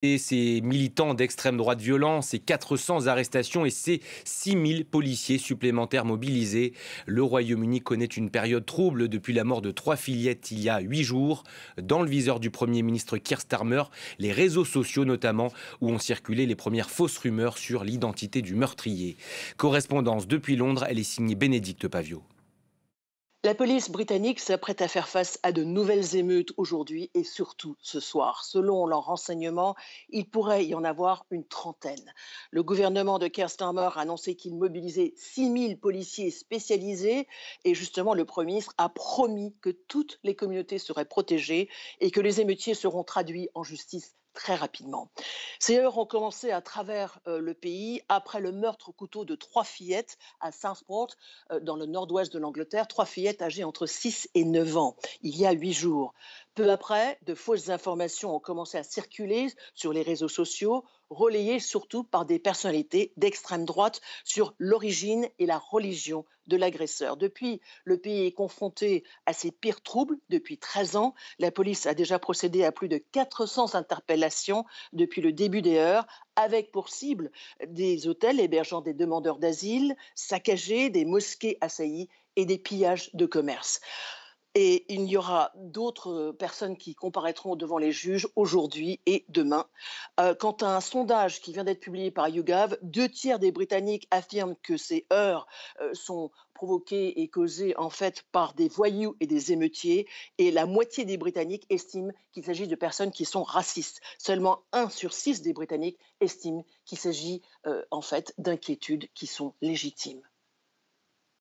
Et ces militants d'extrême droite violents, ces 400 arrestations et ces 6000 policiers supplémentaires mobilisés. Le Royaume-Uni connaît une période trouble depuis la mort de 3 fillettes il y a 8 jours. Dans le viseur du Premier ministre Keir Starmer, les réseaux sociaux notamment, où ont circulé les premières fausses rumeurs sur l'identité du meurtrier. Correspondance depuis Londres, elle est signée Bénédicte Pavio. La police britannique s'apprête à faire face à de nouvelles émeutes aujourd'hui et surtout ce soir. Selon leurs renseignements, il pourrait y en avoir une trentaine. Le gouvernement de Keir Starmer a annoncé qu'il mobilisait 6000 policiers spécialisés et justement le Premier ministre a promis que toutes les communautés seraient protégées et que les émeutiers seront traduits en justice très rapidement. Ces heurts ont commencé à travers le pays après le meurtre au couteau de 3 fillettes à Southport, dans le nord-ouest de l'Angleterre, 3 fillettes âgées entre 6 et 9 ans, il y a 8 jours. Peu après, de fausses informations ont commencé à circuler sur les réseaux sociaux, relayées surtout par des personnalités d'extrême droite sur l'origine et la religion de l'agresseur. Depuis, le pays est confronté à ses pires troubles depuis 13 ans. La police a déjà procédé à plus de 400 interpellations depuis le début des heures, avec pour cible des hôtels hébergeant des demandeurs d'asile, saccagés, des mosquées assaillies et des pillages de commerce. Et il y aura d'autres personnes qui comparaîtront devant les juges aujourd'hui et demain. Quant à un sondage qui vient d'être publié par YouGov, 2 tiers des Britanniques affirment que ces heurts sont provoqués et causés en fait par des voyous et des émeutiers, et la moitié des Britanniques estiment qu'il s'agit de personnes qui sont racistes. Seulement 1 sur 6 des Britanniques estiment qu'il s'agit en fait d'inquiétudes qui sont légitimes.